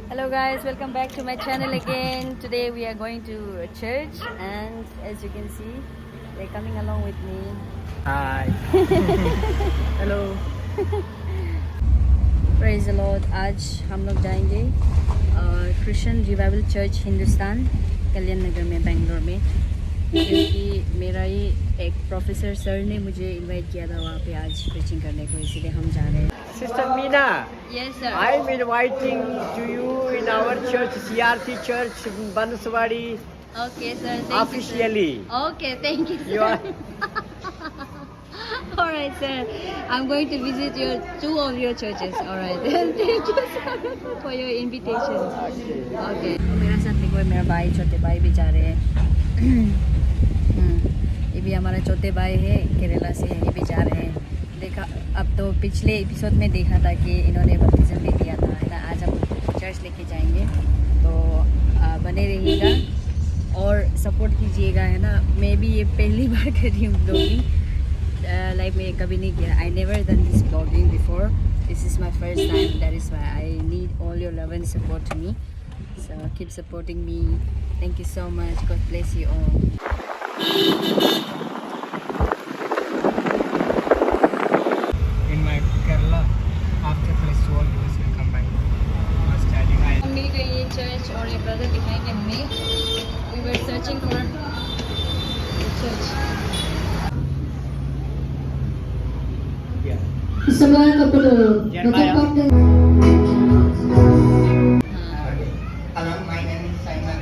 Hello guys, welcome back to my channel again. Today we are going to a church and as you can see, they're coming along with me. Hi. Hello. Praise the Lord. आज हम लोग जाएंगे Christian revival church Hindustan कल्याण नगर में बेंगलोर में, क्योंकि मेरा ही एक professor sir ने मुझे इनवाइट किया था वहाँ पे आज प्रीचिंग करने को, इसीलिए हम जा रहे हैं. Sister Meena, Yes sir. I am inviting to you in our church, CRC Church, Banswadi, Okay sir. Thank officially. You, sir. Okay, thank you sir. You are Alright sir, I'm going to visit two of your churches. Alright, thank you sir for your invitation. Okay. मेरा साथ देखो मेरा भाई छोटे भाई भी जा रहे हैं. ये भी हमारा छोटे भाई है, केरला से, ये भी जा रहे हैं. देखा अब तो पिछले एपिसोड में देखा था कि इन्होंने बपतिस्म भी दिया था, है ना. आज हम चर्च लेके जाएंगे, तो बने रहिएगा और सपोर्ट कीजिएगा, है ना. मैं भी ये पहली बार कर रही हूँ ब्लॉगिंग, लाइफ में कभी नहीं किया. I never done this blogging before. This is my first time. That is why I need all your love and support to me. So keep supporting me. Thank you so much. God bless you all. in my Kerala. After festival, you will come by. हम मिल गए ये church और ये brother दिखाएंगे हमें. We were searching for the church. Semua keperlu Jeremiah. Hello, my name is Simon.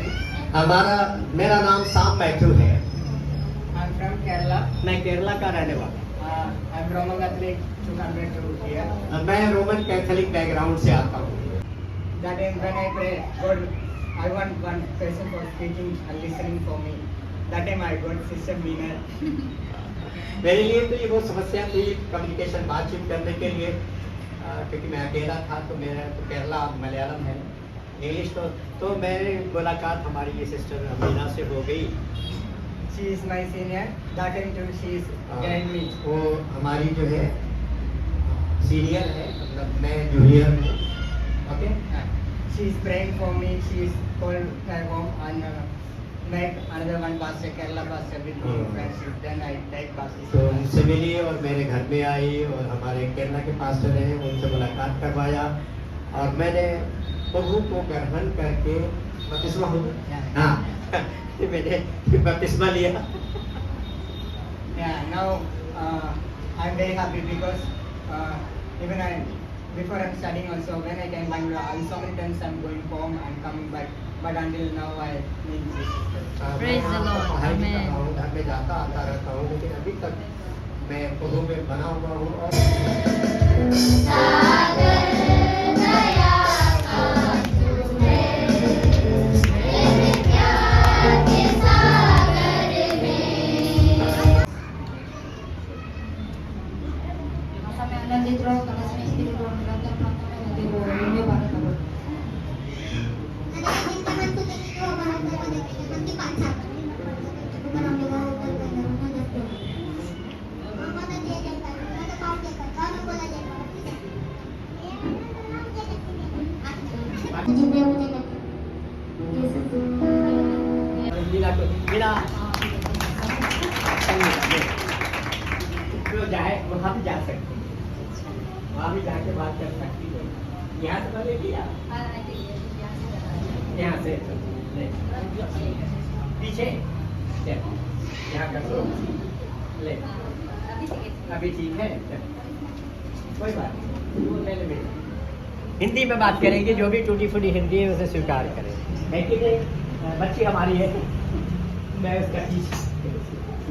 मेरा नाम साम मैथ्यू है. I'm from Kerala. मैं केरला का रहने वाला I'm Roman Catholic to convert to here. हूँ. मैं रोमन कैथोलिक बैकग्राउंड से आता हूँ. That time when I pray, God, I want one person for speaking and listening for me. That time I got Sister Meena. मेरे लिए तो ये बहुत समस्या थी कम्युनिकेशन बातचीत करने के लिए, क्योंकि मैं अकेला था. तो मेरा तो केरला मलयालम है, इंग्लिश तो मेरी मुलाकात हमारी ये सिस्टर मीना से हो गई. She is my senior. That time too she is guiding me. वो हमारी जो है सीनियर है, मतलब मैं जूनियर हूँ. Okay. She is praying for me. She is called my home and met another one pastor, Kerala pastor with me friendship. Then I take तो baptism. उनसे मिली और मेरे घर में आई और हमारे केरला के पास्टर हैं, उनसे मुलाकात करवाया और मैंने प्रभु को ग्रहण करके बपतिस्मा हो गया. हाँ. मैंने बपतिस्मा लिया. Yeah, now I'm very happy because even before I'm studying also, when I came Bangalore, so many times I'm going home and coming back, but until now I meet Jesus. Praise the Lord. पढ़ाई भी कर Amen. रहा हूँ, घर में जाता आता रहता हूँ, लेकिन अभी तक मैं प्रभु में बना हुआ हूँ. और मीना तो जाए वहाँ भी जा सकते हैं, वहाँ भी जाके बात कर सकती है. यहाँ से पहले किया, यहाँ से ले पीछे ले. यहाँ कर दो ले. अभी ठीक है, कोई बात नहीं, वो ले ले. हिंदी में बात करेंगे, जो भी टूटी फूटी हिंदी है उसे स्वीकार करें. है कि नहीं? बच्ची हमारी है, मैं उसका teacher.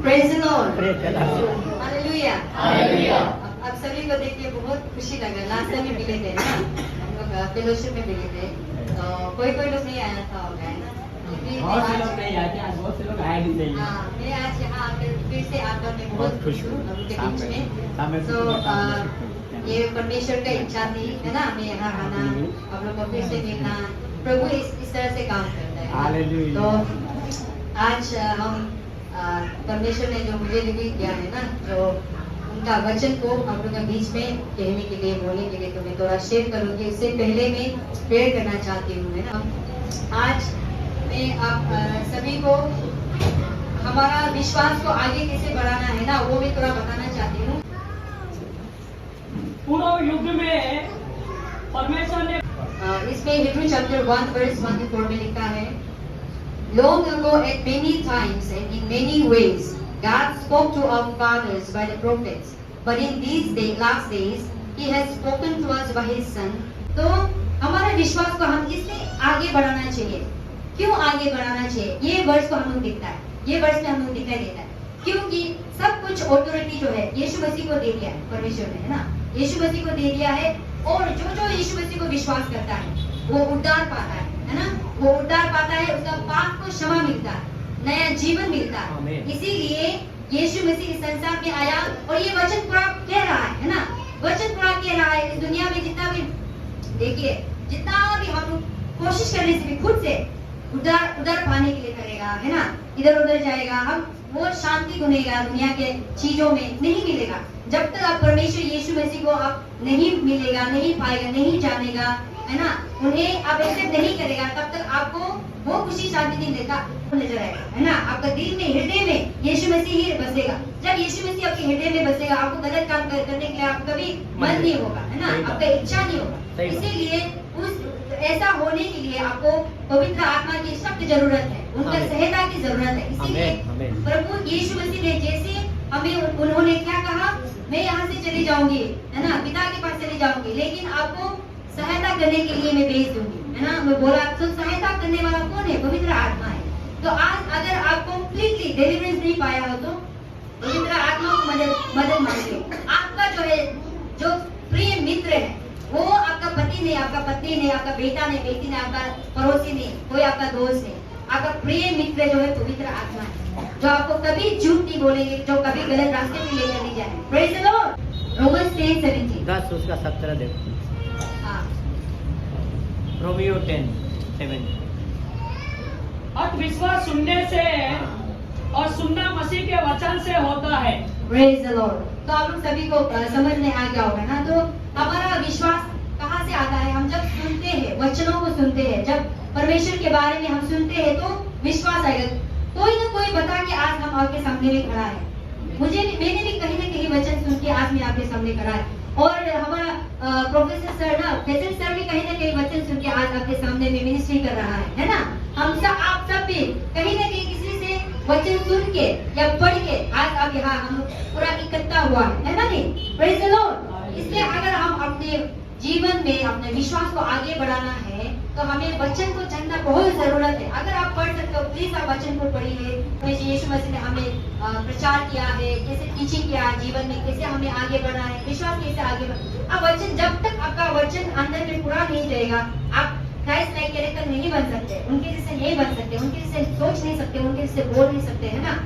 Praise the Lord. Hallelujah. Hallelujah. अब सभी को देख के बहुत खुशी लगा. लास्ट टाइम में मिले थे ना, हम लोग फेलोशिप में मिले थे, तो कोई लोग नहीं आया था होगा, है ना. बहुत से लोग नहीं आते, आज बहुत से लोग आए भी नहीं. हाँ, मैं आज यहाँ आकर फिर से आकर मैं बहुत खुश हूँ उनके बीच में. तो ये परमेश्वर का इच्छा थी, है ना, मैं यहाँ आना, आप लोग को फिर से मिलना. प्रभु इस तरह से काम करता है. हालेलुया. तो आज हम परमेश्वर ने जो मुझे रिवील किया है ना, जो उनका वचन को आप लोगों के बीच में कहने के लिए, बोलने के लिए तो मैं थोड़ा शेयर करूंगी। उससे पहले मैं प्रेयर करना चाहती हूँ, है ना। आज मैं आप सभी को हमारा विश्वास को आगे कैसे बढ़ाना है ना, वो मैं थोड़ा बताना चाहती हूँ। पूर्व युग में परमेश्वर ने इसमें हिब्रू चैप्टर 1 वर्स 1 to 4 में लिखा है, Long ago, at many times and in many ways, God spoke to our fathers by the prophets. But in these last days, He has spoken to us by His Son. तो हमारे विश्वास को हम किससे आगे बढ़ाना चाहिए? क्यों आगे बढ़ाना चाहिए? ये वर्ष को हम लोग दिखता है, ये वर्ष में हम लोग दिखाई देता है, क्योंकि सब कुछ ऑथोरिटी जो है यीशु मसीह को दे दिया है परमेश्वर ने, है ना। यीशु मसीह को दे दिया है, और जो यीशु मसीह को विश्वास करता है वो उद्धार पाता है ना। वो उद्धार पाता है, उसका पाप को क्षमा मिलता है, नया जीवन मिलता है। इसीलिए यीशु मसीह इस संसार में आया, और ये वचन पूरा कह रहा है ना, वचन पूरा कह रहा है। इस दुनिया में जितना भी देखिए, जितना भी हम कोशिश करने से भी खुद से उद्धार पाने के लिए करेगा, है ना, इधर उधर जाएगा, हम वो शांति ढूंढेगा दुनिया के चीजों में नहीं मिलेगा। जब तक आप परमेश्वर यीशु मसीह को आप नहीं मिलेगा, नहीं पाएगा, नहीं जानेगा, है ना, उन्हें आप एक्सेप्ट नहीं करेगा, तब तक आपको वो खुशी शांति नहीं देगा नजर आएगा, है ना। आपका दिल में, हृदय में यीशु मसीह ही बसेगा। जब यीशु मसीह आपके हृदय में बसेगा, आपको गलत काम करने के लिए आपका कभी मन नहीं होगा, है ना, आपका इच्छा नहीं होगा। इसीलिए उस ऐसा होने के लिए आपको पवित्र आत्मा की सख्त जरूरत है, उनका सहायता की जरूरत है। इसीलिए प्रभु यीशु मसीह ने जैसे हमें, उन्होंने क्या कहा, मैं यहाँ से चली जाऊंगी, है ना, पिता के पास चली जाऊंगी, लेकिन आपको सहायता करने के लिए मैं भेज दूंगी, है ना। मैं बोला तो सहायता करने वाला कौन है? पवित्र आत्मा है। तो आज अगर आप कंप्लीटली डिलीवरेंस नहीं पाया हो तो पवित्र आत्मा को मदद मांगिए। आपका जो है, जो प्रिय मित्र है, वो आपका पति नहीं, आपका पत्नी नहीं, आपका बेटा नहीं, बेटी नहीं, आपका पड़ोसी नहीं, कोई आपका दोस्त नहीं, आपका प्रिय मित्र जो है पवित्र आत्मा है, जो आपको कभी झूठ नहीं बोलेंगे, जो कभी गलत रास्ते पे लेकर नहीं जाए। Praise the Lord. रोमन्स 10:17 10 उसका 17 देखो। हाँ, रोमियो 10:7। और विश्वास सुनने से और सुनना मसीह के वचन से होता है। Praise the Lord. तो आप लोग सभी को समझ में आ गया होगा ना। तो हमारा विश्वास कहाँ से आता है? हम जब सुनते हैं, वचनों को सुनते हैं, जब परमेश्वर के बारे में हम सुनते हैं तो विश्वास आएगा। कोई ना कोई बता के आज हम आपके सामने में खड़ा है। मैंने भी कहीं ना कहीं वचन सुन के आज मैं आपके सामने खड़ा है, और हमारा प्रोफेसर सर ना, प्रेसिडेंट सर भी कहीं ना कहीं वचन सुन के आज आपके सामने में मिनिस्ट्री कर रहा है ना। हम सब, आप सब भी कहीं ना कहीं किसी से वचन सुन के या पढ़ के आज आप यहाँ हम पूरा इकट्ठा हुआ है ना नहीं। Praise the Lord. इसलिए अगर हम अपने जीवन में अपने विश्वास को आगे बढ़ाना है तो हमें वचन को जानना बहुत जरूरत है। अगर आप पढ़ सकते हो, प्लीज आप वचन को पढ़िए। यीशु मसीह ने हमें प्रचार किया है, कैसे टीचिंग किया जीवन में, कैसे हमें आगे बढ़ना है, विश्वास कैसे आगे बढ़ना। अब वचन, जब तक आपका वचन अंदर में पूरा नहीं जाएगा, आप क्राइस्ट लाइक कैरेक्टर नहीं बन सकते, उनके जैसे नहीं बन सकते, उनके जैसे सोच नहीं सकते, उनके जैसे बोल नहीं सकते, है ना।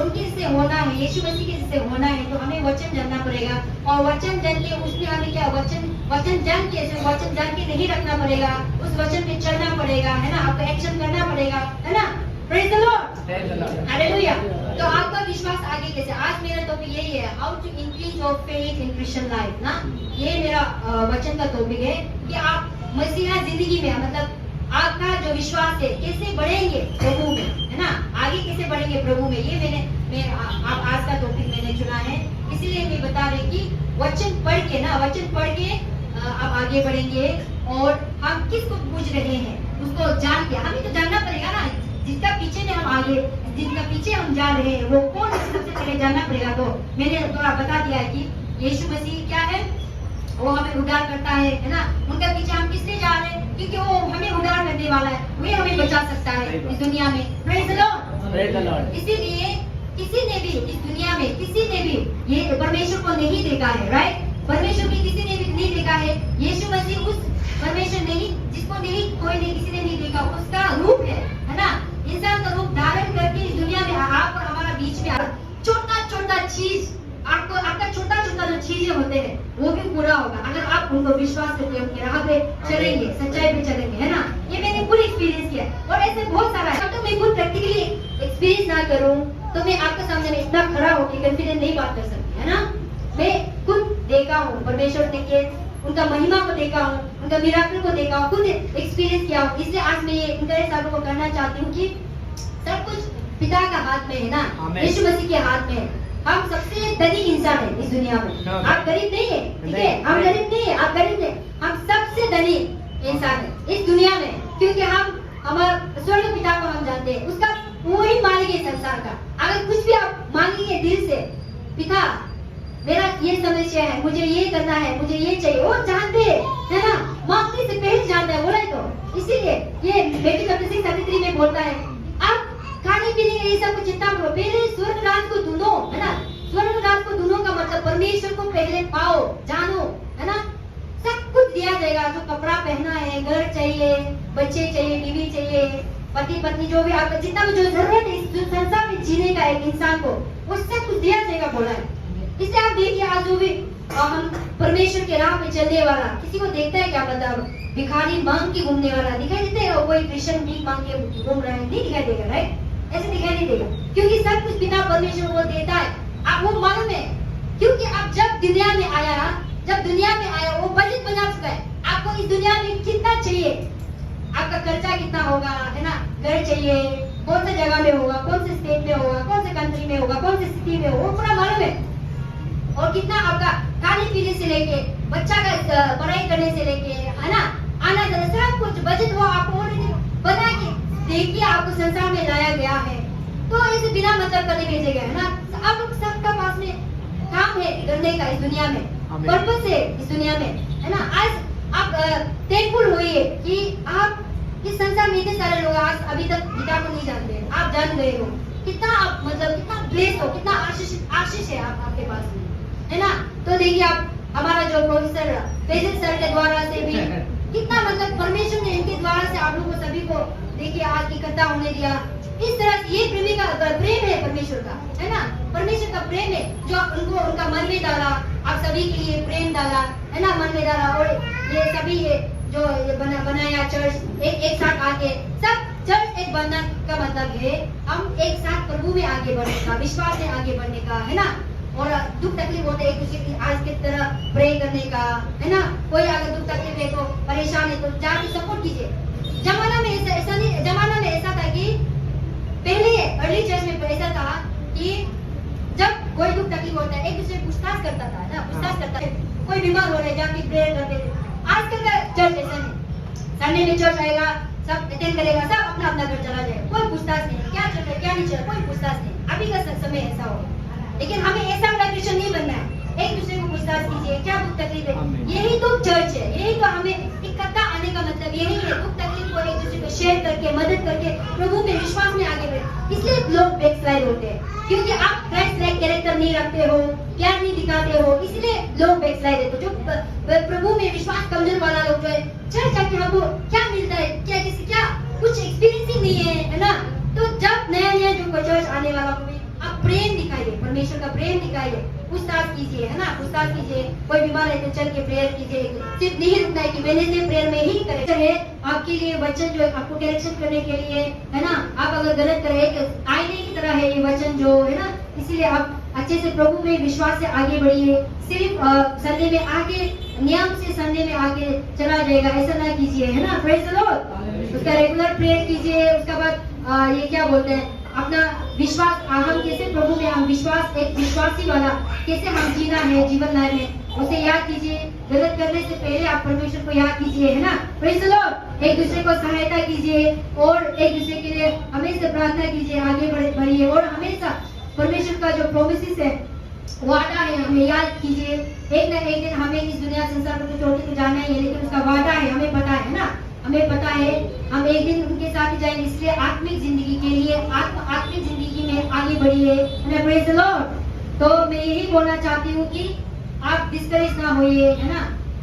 उनके जैसे होना है, यीशु मसीह के जैसे होना है तो हमें वचन जानना पड़ेगा। और वचन जान के उसमें हमें क्या, वचन जान के, वचन जान के नहीं रखना पड़ेगा, उस वचन पे चलना पड़ेगा, है ना। आपको एक्शन करना पड़ेगा, है ना। Praise the Lord, hallelujah. तो आपका विश्वास आगे कैसे? आज मेरा टॉपिक यही है, how to increase your faith in Christian life ना। ये मेरा वचन का टॉपिक है कि आप मसीहा जिंदगी में, मतलब आपका जो विश्वास है कैसे बढ़ेंगे प्रभु में, है ना, आगे कैसे बढ़ेंगे प्रभु में। ये आप आज का टॉपिक मैंने चुना है, इसीलिए मैं बता रही कि वचन पढ़ के ना, वचन पढ़ के आप आगे बढ़ेंगे। और हम किसको पूछ रहे हैं उसको जान के, हमें तो जानना पड़ेगा ना, जिसका पीछे में हम आगे, जिसका पीछे हम जा रहे हैं वो कौन है, सबसे पहले जानना पड़ेगा। तो मैंने थोड़ा बता दिया है कि यीशु मसीह क्या है, वो हमें उद्धार करता है ना। उनके पीछे हम किससे जा रहे हैं? क्योंकि वो हमें उद्धार करने वाला है, वही हमें बचा सकता है इस दुनिया में। Praise the Lord. इसीलिए किसी ने भी इस दुनिया में, किसी ने भी ये परमेश्वर को नहीं देखा है, राइट। परमेश्वर भी किसी ने भी नहीं देखा है। यीशु मसीह उस परमेश्वर नहीं, जिसको नहीं, कोई नहीं, किसी ने नहीं देखा, उसका रूप है ना। इंसान का रूप धारण करके इस दुनिया में आप और हमारा बीच में छोटा छोटा चीज, आपका छोटा छोटा जो चीजें होते हैं वो भी पूरा होगा अगर आप उनको विश्वास करके उनके राह पे चलेंगे, सच्चाई पे चलेंगे, है ना। ये मैंने खुद एक्सपीरियंस किया और ऐसे बहुत सारा है। तो मैं खुद प्रैक्टिकली एक्सपीरियंस ना करूं तो मैं आपके सामने में इतना खड़ा होकर कॉन्फिडेंट नहीं बात कर सकती, है ना। देखा हूँ, परमेश्वर के उनका महिमा को देखा हूँ, उनका मिराकल को देखा हूँ, खुद एक्सपीरियंस किया हूँ। इसलिए आज मैं ये इंकरेज आप लोगों को करना चाहती हूँ कि सब कुछ पिता का हाथ में है ना, यीशु मसीह के हाथ में है। हम सबसे धनी इंसान है इस दुनिया में। आप गरीब नहीं है, ठीक है? हम गरीब नहीं है, आप गरीब नहीं, हम सबसे धनी इंसान है इस दुनिया में, क्योंकि हम हमारे स्वर्ग पिता को हम जानते हैं, उसका वो ही मालिक है संसार का। अगर कुछ भी आप मांगेंगे दिल से, पिता मेरा ये समस्या है, मुझे ये करना है, मुझे ये चाहिए, वो जानते है ना, मांगने से पहले जानता है, बोला है तो। इसीलिए ये बेटी 36:33 में बोलता है, आप खाने पीने के ये सब कुछ चिंता करो, पहले स्वर्ग राज को ढूंढो, है ना। स्वर्ग राज को ढूंढो का मतलब परमेश्वर को पहले पाओ, जानो, है ना। सब कुछ दिया जाएगा, जो कपड़ा पहना है, घर चाहिए, बच्चे चाहिए, बीवी चाहिए, पति पत्नी, जो भी आपका जितना भी जो जरूरत है इस संसार में जीने का एक इंसान को, वो सब कुछ दिया जाएगा, बोला है। इसलिए आप देखिए आज जो भी हम परमेश्वर के राह में चलने वाला, किसी को देखता है क्या, मतलब भिखारी मांग के घूमने वाला दिखाई देता है, और कोई क्रिश्चियन भीख मांग के घूम रहा है, नहीं दिखाई देगा, राइट? ऐसे दिखाई नहीं देगा, क्योंकि सब कुछ पिता परमेश्वर को देता है। आप वो मालूम है, क्योंकि आप जब दुनिया में आया वो बजट बना चुका है, आपको इस दुनिया में कितना चाहिए, आपका खर्चा कितना होगा, है ना, घर चाहिए, कौन सी जगह में होगा, कौन से स्टेट में होगा, कौन से कंट्री में होगा, कौन सी सिटी में होगा, वो पूरा मालूम है। और कितना आपका खाने पीने से लेके, बच्चा का पढ़ाई करने से लेके, है ना, आना जाना सब कुछ बजट वो आपको ऑलरेडी बना के देख के आपको संसार में लाया गया है। तो इसे बिना मतलब करने भेजे गए, है ना। आप लोग सबका पास में काम है करने का इस दुनिया में, पर्पस है इस दुनिया में, है ना। आज आप थैंकफुल होइए कि आप इस संसार में इतने सारे लोग आज अभी तक गीता को नहीं जानते, आप जान गए हो, कितना आप मतलब कितना ब्लेस हो, कितना आशीष है आपके पास में, है ना। तो देखिए आप हमारा जो प्रोफेसर फेजल सर के द्वारा से भी कितना मतलब परमेश्वर ने इनके द्वारा से आप लोगों सभी को देखिए आज इकट्ठा होने दिया। इस तरह से ये प्रेम है परमेश्वर का, है ना। परमेश्वर का प्रेम है जो उनको उनका मन में डाला, आप सभी के लिए प्रेम डाला, है ना, मन में डाला। और ये सभी जो बनाया चर्च एक साथ आके, सब चर्च एक बनना का मतलब है हम एक साथ प्रभु में आगे बढ़ने का, विश्वास में आगे बढ़ने का, है ना। और दुख तकलीफ होते एक दूसरे की आज की तरह प्रे करने का, है ना। कोई अगर दुख तकलीफ है तो परेशान है तो जाके सपोर्ट कीजिए। जमाना में ऐसा था कि पहले अर्ली चर्च में ऐसा था कि जब कोई दुख तकलीफ होता है एक दूसरे पूछताछ करता था ना, पूछताछ करता है, कोई बीमार हो रहा है जाके प्रेयर करते थे। आजकल का चर्च ऐसा नहीं, संडे में चर्च आएगा, सब अटेंड करेगा, सब अपना अपना घर चला जाएगा, कोई पूछताछ नहीं, क्या चल रहा है क्या नहीं चल रहा, कोई पूछताछ नहीं। अभी का समय ऐसा होगा, लेकिन हमें ऐसा वाला क्रिश्चियन नहीं बनना है। एक दूसरे को पूछताछ कीजिए, क्या दुख तकलीफ है, यही तो चर्च है, यही तो हमें इकट्ठा आने का मतलब यही है। दुख तकलीफ को एक दूसरे को शेयर करके, मदद करके प्रभु में विश्वास में आगे बढ़े। इसलिए लोग बैकस्लाइड होते हैं, क्योंकि आप क्राइस्ट लाइक कैरेक्टर नहीं रखते हो, प्यार नहीं दिखाते हो, इसलिए लोग बैकस्लाइड होते हैं। जो प्रभु में विश्वास कमजोर वाला लोग जो है, चर्च आके हमको क्या मिलता है, क्या कुछ एक्सपीरियंस ही नहीं है ना। तो जब नया जो चर्च आने वाला हो, आप प्रेम दिखाइए, परमेश्वर का प्रेम दिखाइए, पूछताछ कीजिए, है ना, पूछताछ कीजिए। कोई बीमार है तो चल के प्रेयर कीजिए, सिर्फ नहीं रुकना है कि मैंने से प्रेयर में ही करे है। आपके लिए वचन जो है आपको करेक्शन करने के लिए, है ना। आप अगर गलत करें, एक आईने की तरह है ये वचन जो है ना, इसीलिए आप अच्छे से प्रभु में विश्वास से आगे बढ़िए। सिर्फ संडे में आके नियम से संडे में आके चला जाएगा ऐसा ना कीजिए, है ना। Praise the Lord. उसका रेगुलर प्रेयर कीजिए। उसके बाद ये क्या बोलते हैं, अपना विश्वास, हम कैसे प्रभु में हम विश्वास, एक विश्वासी वाला कैसे हम जीना है जीवन लाइन में, उसे याद कीजिए। गलत करने से पहले आप परमेश्वर को याद कीजिए, है ना। Praise the Lord. एक दूसरे को सहायता कीजिए और एक दूसरे के लिए हमेशा प्रार्थना कीजिए, आगे बढ़िए। और हमेशा परमेश्वर का जो प्रोमिसेस है, वादा है, हमें याद कीजिए। एक न एक दिन हमें इस दुनिया संसार पर तो छोटी तो जाना ही है, लेकिन उसका वादा है, हमें पता है ना, हमें पता है हम एक दिन उनके साथ ही जाएंगे। इसलिए आत्मिक जिंदगी के लिए आत्मिक जिंदगी में आगे बढ़िए। Praise the Lord. तो मैं यही बोलना चाहती हूँ कि आप डिस्करेज ना होइए, है ना।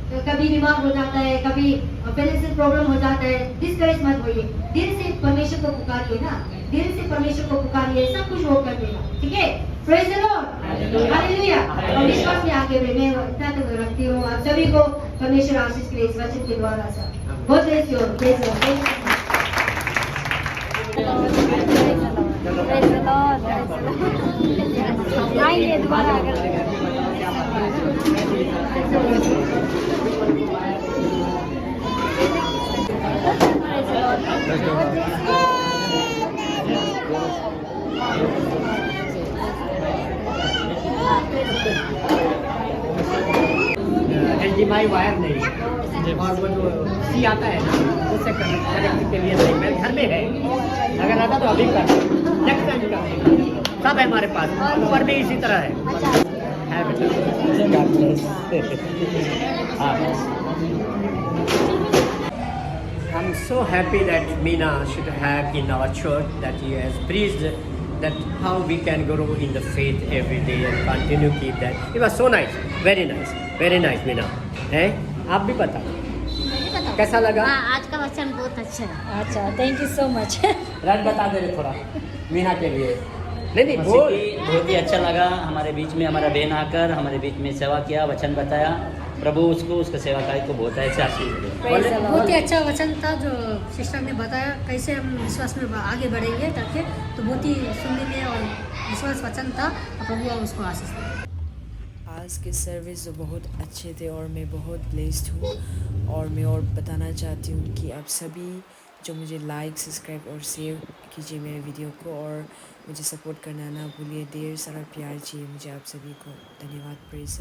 तो कभी बीमार हो जाता है, कभी फाइनेंशियल प्रॉब्लम हो जाता है, डिस्करेज मत होइए। दिल से परमेश्वर को पुकारिए ना, दिल से परमेश्वर को पुकारिए, सब कुछ वो कर देगा, ठीक है। Praise the Lord, hallelujah. और विश्वास में आगे बढ़े। मैं इतना तो रखती हूँ। आप सभी को परमेश्वर आशीष के इस वचन के द्वारा से बहुत praise the Lord. Praise the Lord. आएंगे दोबारा अगर HDMI वायर नहीं, और वो जो सी आता है ना, उससे कनेक्ट के लिए नहीं, मेरे घर में है, अगर आता तो अभी कर, नेक्स्ट टाइम कर, सब है हमारे पास, ऊपर भी इसी तरह है I'm so happy that Meena should have in our church, that he has preached that how we can grow in the faith every day and continue to keep that. It was so nice, very nice Meena. है? आप भी बताओ कैसा लगा? हाँ, आज का वचन बहुत अच्छा है। अच्छा, थैंक यू सो मच। राज बता दे रहे थोड़ा मीना के लिए। नहीं बोल। बहुत ही अच्छा लगा, हमारे बीच में हमारा बहन आकर हमारे बीच में सेवा किया, वचन बताया। प्रभु उसको उसका सेवा कार्य को बहुत अच्छा आशीष दे। बहुत ही अच्छा वचन था जो सिस्टर ने बताया, कैसे हम विश्वास में आगे बढ़ेंगे ताकि, तो बहुत ही सुनने में और विश्वास वचन था। प्रभु उसको आशीष दे। आज के सर्विस बहुत अच्छे थे और मैं बहुत ब्लेस्ड हूँ। और मैं और बताना चाहती हूँ कि आप सभी जो मुझे लाइक, सब्सक्राइब और शेयर कीजिए मेरे वीडियो को, और मुझे सपोर्ट करना ना भूलिए। ढेर सारा प्यार चाहिए मुझे आप सभी को। धन्यवाद। प्रेज़।